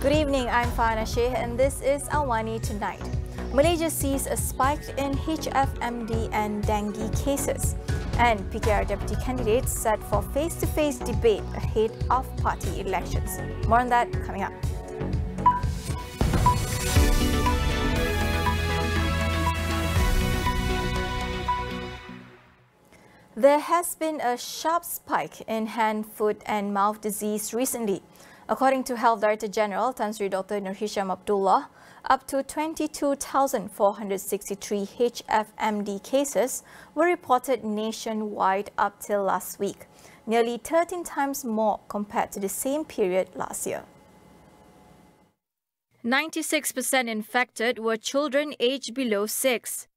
Good evening, I'm Farhana Sheikh and this is AWANI Tonight. Malaysia sees a spike in HFMD and dengue cases. And PKR Deputy candidates set for face-to-face debate ahead of party elections. More on that coming up. There has been a sharp spike in hand, foot and mouth disease recently. According to Health Director General Tan Sri Dr. Nur Hisham Abdullah, up to 22,463 HFMD cases were reported nationwide up till last week, nearly 13 times more compared to the same period last year. 96% infected were children aged below 6.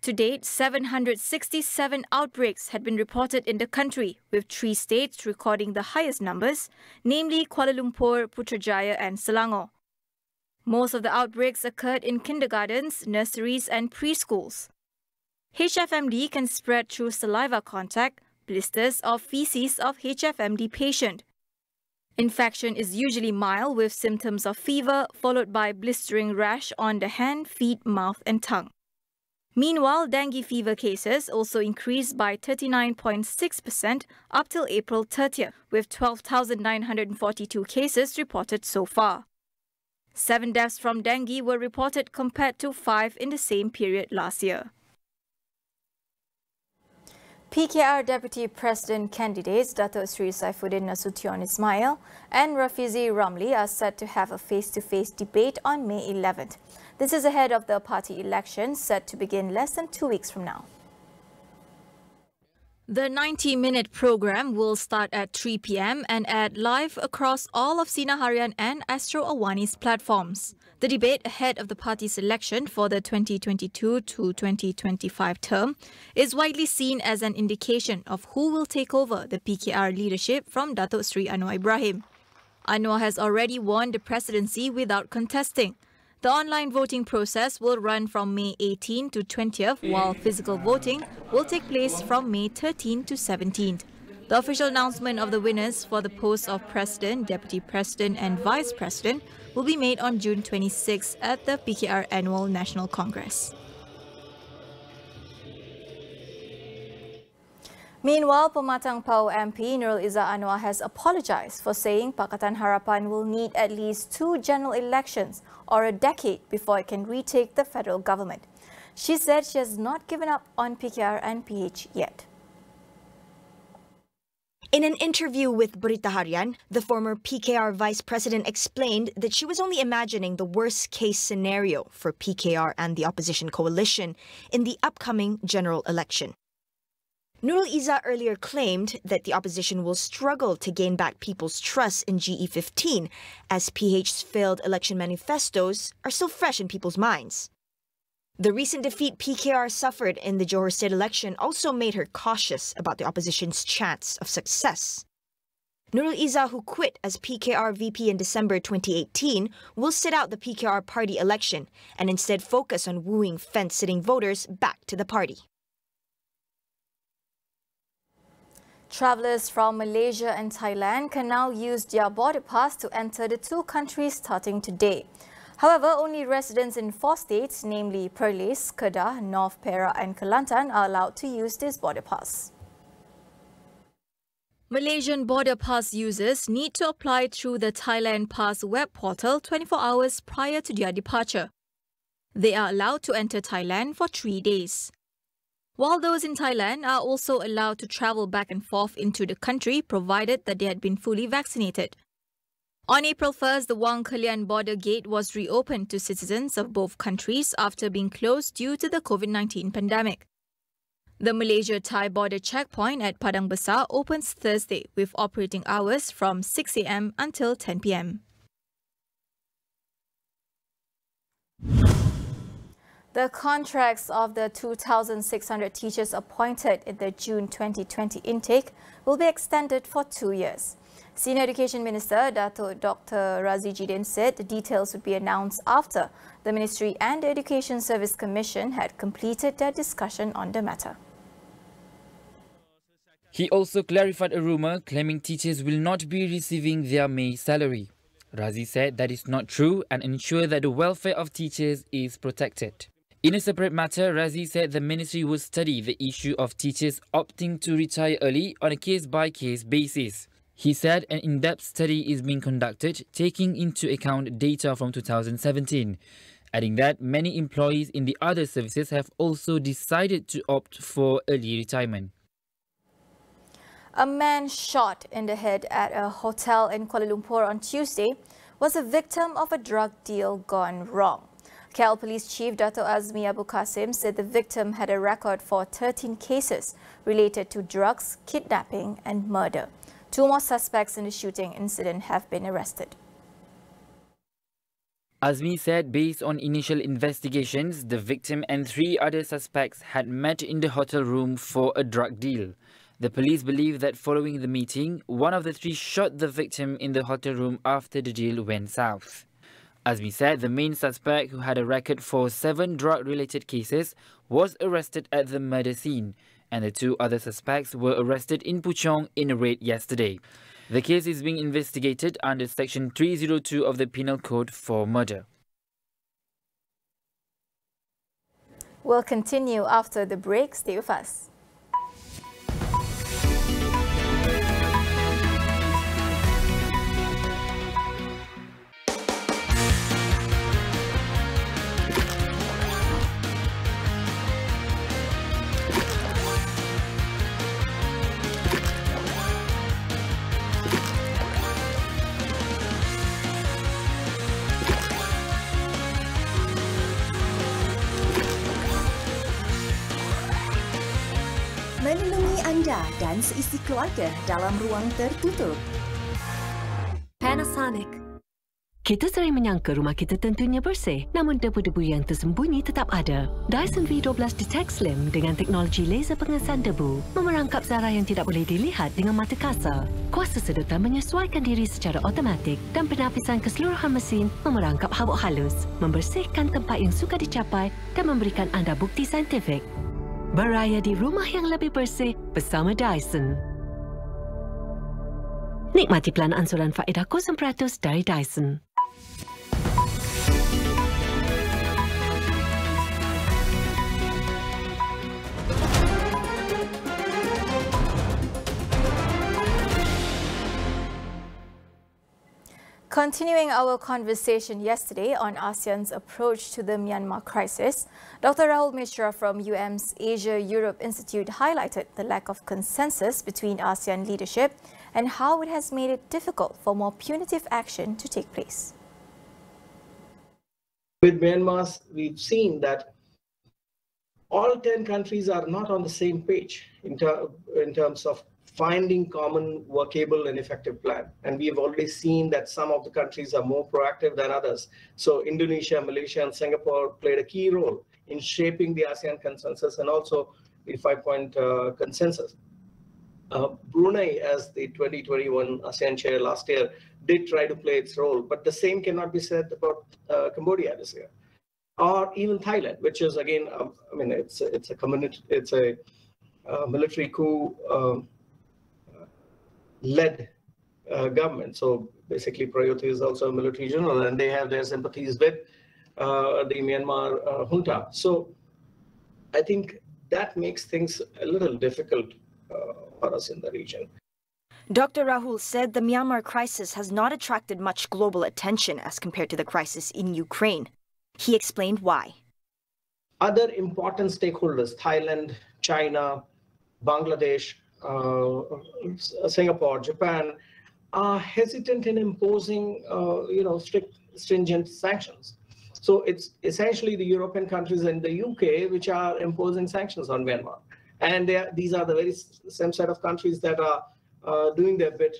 To date, 767 outbreaks had been reported in the country, with 3 states recording the highest numbers, namely Kuala Lumpur, Putrajaya and Selangor. Most of the outbreaks occurred in kindergartens, nurseries and preschools. HFMD can spread through saliva contact, blisters or feces of HFMD patient. Infection is usually mild with symptoms of fever, followed by blistering rash on the hand, feet, mouth and tongue. Meanwhile, dengue fever cases also increased by 39.6% up till April 30th, with 12,942 cases reported so far. 7 deaths from dengue were reported compared to 5 in the same period last year. PKR Deputy President candidates Dato' Sri Saifuddin Nasution Ismail and Rafizi Ramli are set to have a face-to-face debate on May 11th. This is ahead of the party election set to begin less than 2 weeks from now. The 90-minute program will start at 3 p.m. and air live across all of Sinar Harian and Astro AWANI's platforms. The debate ahead of the party's election for the 2022 to 2025 term is widely seen as an indication of who will take over the PKR leadership from Dato' Sri Anwar Ibrahim. Anwar has already won the presidency without contesting. The online voting process will run from May 18 to 20th, while physical voting will take place from May 13 to 17th. The official announcement of the winners for the posts of President, Deputy President and Vice President will be made on June 26 at the PKR Annual National Congress. Meanwhile, Pematang Pau MP Nurul Izzah Anwar has apologized for saying Pakatan Harapan will need at least 2 general elections or a decade before it can retake the federal government. She said she has not given up on PKR and PH yet. In an interview with Berita Harian, the former PKR vice president explained that she was only imagining the worst-case scenario for PKR and the opposition coalition in the upcoming general election. Nurul Izzah earlier claimed that the opposition will struggle to gain back people's trust in GE15 as PH's failed election manifestos are still fresh in people's minds. The recent defeat PKR suffered in the Johor state election also made her cautious about the opposition's chance of success. Nurul Izzah, who quit as PKR VP in December 2018, will sit out the PKR party election and instead focus on wooing fence-sitting voters back to the party. Travellers from Malaysia and Thailand can now use their border pass to enter the 2 countries starting today. However, only residents in 4 states, namely Perlis, Kedah, North Perak and Kelantan, are allowed to use this border pass. Malaysian border pass users need to apply through the Thailand Pass web portal 24 hours prior to their departure. They are allowed to enter Thailand for 3 days. While those in Thailand are also allowed to travel back and forth into the country provided that they had been fully vaccinated. On April 1st, the Wang Kelian border gate was reopened to citizens of both countries after being closed due to the COVID-19 pandemic. The Malaysia-Thai border checkpoint at Padang Besar opens Thursday with operating hours from 6 a.m. until 10 p.m. The contracts of the 2,600 teachers appointed in the June 2020 intake will be extended for 2 years. Senior Education Minister Dato' Dr. Rafizi said the details would be announced after the Ministry and the Education Service Commission had completed their discussion on the matter. He also clarified a rumour claiming teachers will not be receiving their May salary. Razi said that is not true and ensure that the welfare of teachers is protected. In a separate matter, Razi said the ministry will study the issue of teachers opting to retire early on a case-by-case basis. He said an in-depth study is being conducted, taking into account data from 2017, adding that many employees in the other services have also decided to opt for early retirement. A man shot in the head at a hotel in Kuala Lumpur on Tuesday was a victim of a drug deal gone wrong. KL Police Chief Dato' Azmi Abu Qasim said the victim had a record for 13 cases related to drugs, kidnapping and murder. 2 more suspects in the shooting incident have been arrested. Azmi said based on initial investigations, the victim and 3 other suspects had met in the hotel room for a drug deal. The police believe that following the meeting, one of the 3 shot the victim in the hotel room after the deal went south. Azmi said the main suspect, who had a record for 7 drug-related cases, was arrested at the murder scene, and the 2 other suspects were arrested in Puchong in a raid yesterday. The case is being investigated under Section 302 of the Penal Code for murder. We'll continue after the break. Stay with us. Melindungi anda dan seisi keluarga dalam ruang tertutup. Panasonic. Kita sering menyangka rumah kita tentunya bersih, namun debu-debu yang tersembunyi tetap ada. Dyson V12 Detect Slim dengan teknologi laser pengesan debu memerangkap zarah yang tidak boleh dilihat dengan mata kasar. Kuasa sedotan menyesuaikan diri secara automatik dan penapisan keseluruhan mesin memerangkap habuk halus, membersihkan tempat yang sukar dicapai dan memberikan anda bukti saintifik. Beraya di rumah yang lebih bersih bersama Dyson. Nikmati pelan ansuran faedah 0% dari Dyson. Continuing our conversation yesterday on ASEAN's approach to the Myanmar crisis, Dr. Rahul Mishra from UM's Asia-Europe Institute highlighted the lack of consensus between ASEAN leadership and how it has made it difficult for more punitive action to take place. With Myanmar, we've seen that all 10 countries are not on the same page in terms of finding common, workable and effective plan. And we have already seen that some of the countries are more proactive than others. So Indonesia, Malaysia and Singapore played a key role in shaping the ASEAN consensus and also the 5-point consensus. Brunei, as the 2021 ASEAN chair last year, did try to play its role, but the same cannot be said about Cambodia this year, or even Thailand, which is again, I mean, it's a military coup led government. So basically, Prayut is also a military general, and they have their sympathies with the Myanmar junta. So I think that makes things a little difficult for us in the region. Dr. Rahul said the Myanmar crisis has not attracted much global attention as compared to the crisis in Ukraine. He explained why. Other important stakeholders, Thailand, China, Bangladesh, Singapore, Japan, are hesitant in imposing, strict, stringent sanctions. So it's essentially the European countries and the UK which are imposing sanctions on Myanmar. And these are the very same set of countries that are doing their bit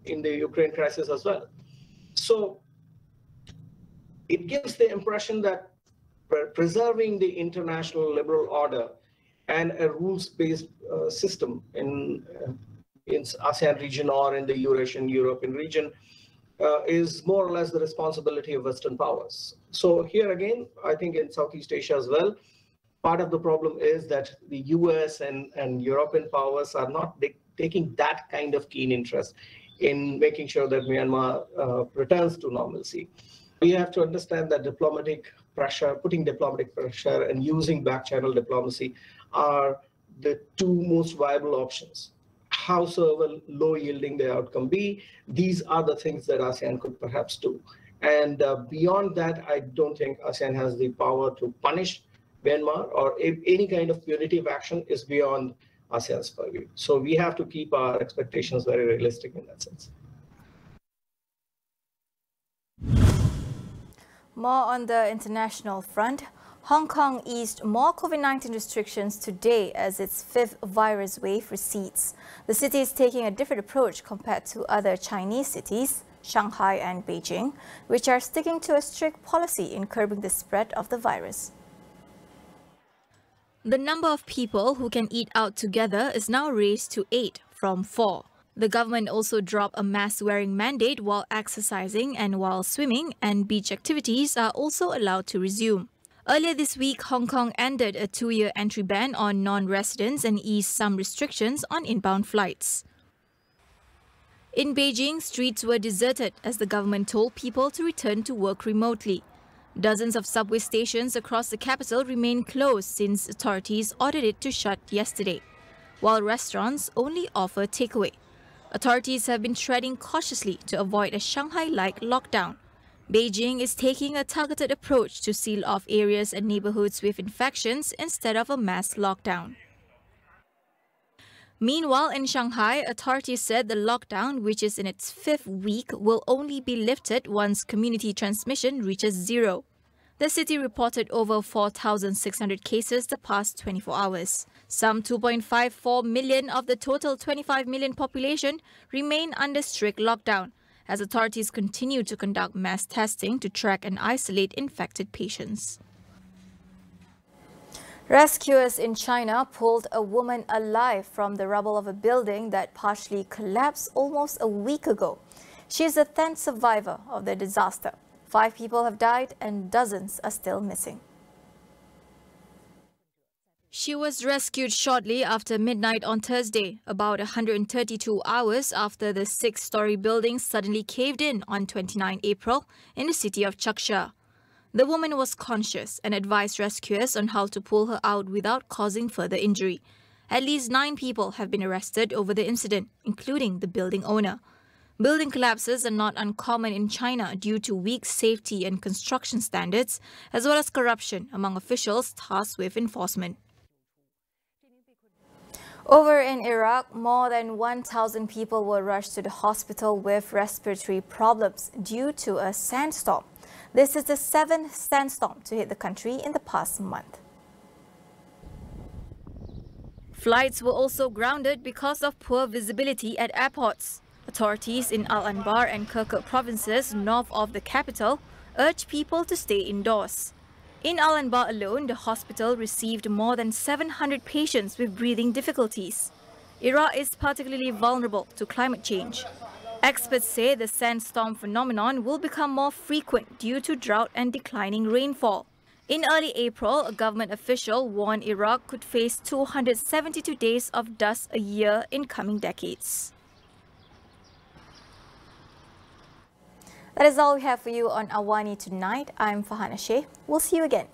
in the Ukraine crisis as well. So it gives the impression that preserving the international liberal order and a rules-based system in ASEAN region or in the Eurasian European region is more or less the responsibility of Western powers. So here again, I think in Southeast Asia as well, part of the problem is that the US and European powers are not taking that kind of keen interest in making sure that Myanmar returns to normalcy. We have to understand that diplomatic pressure, putting diplomatic pressure and using back-channel diplomacy are the two most viable options. Howsoever low-yielding the outcome be, these are the things that ASEAN could perhaps do. And beyond that, I don't think ASEAN has the power to punish Myanmar, or if any kind of punitive action is beyond ASEAN's purview. So we have to keep our expectations very realistic in that sense. More on the international front. Hong Kong eased more COVID-19 restrictions today as its fifth virus wave recedes. The city is taking a different approach compared to other Chinese cities, Shanghai and Beijing, which are sticking to a strict policy in curbing the spread of the virus. The number of people who can eat out together is now raised to 8 from 4. The government also dropped a mask-wearing mandate while exercising, and while swimming and beach activities are also allowed to resume. Earlier this week, Hong Kong ended a 2-year entry ban on non-residents and eased some restrictions on inbound flights. In Beijing, streets were deserted as the government told people to return to work remotely. Dozens of subway stations across the capital remain closed since authorities ordered it to shut yesterday, while restaurants only offer takeaway. Authorities have been treading cautiously to avoid a Shanghai-like lockdown. Beijing is taking a targeted approach to seal off areas and neighborhoods with infections instead of a mass lockdown. Meanwhile, in Shanghai, authorities said the lockdown, which is in its 5th week, will only be lifted once community transmission reaches 0. The city reported over 4,600 cases the past 24 hours. Some 2.54 million of the total 25 million population remain under strict lockdown, as authorities continue to conduct mass testing to track and isolate infected patients. Rescuers in China pulled a woman alive from the rubble of a building that partially collapsed almost a week ago. She is the 10th survivor of the disaster. 5 people have died and dozens are still missing. She was rescued shortly after midnight on Thursday, about 132 hours after the 6-story building suddenly caved in on 29 April in the city of Changsha. The woman was conscious and advised rescuers on how to pull her out without causing further injury. At least 9 people have been arrested over the incident, including the building owner. Building collapses are not uncommon in China due to weak safety and construction standards, as well as corruption among officials tasked with enforcement. Over in Iraq, more than 1,000 people were rushed to the hospital with respiratory problems due to a sandstorm. This is the 7th sandstorm to hit the country in the past month. Flights were also grounded because of poor visibility at airports. Authorities in Al-Anbar and Kirkuk provinces north of the capital urged people to stay indoors. In Al-Anbar alone, the hospital received more than 700 patients with breathing difficulties. Iraq is particularly vulnerable to climate change. Experts say the sandstorm phenomenon will become more frequent due to drought and declining rainfall. In early April, a government official warned Iraq could face 272 days of dust a year in coming decades. That is all we have for you on AWANI tonight. I'm Farhana Sheikh. We'll see you again.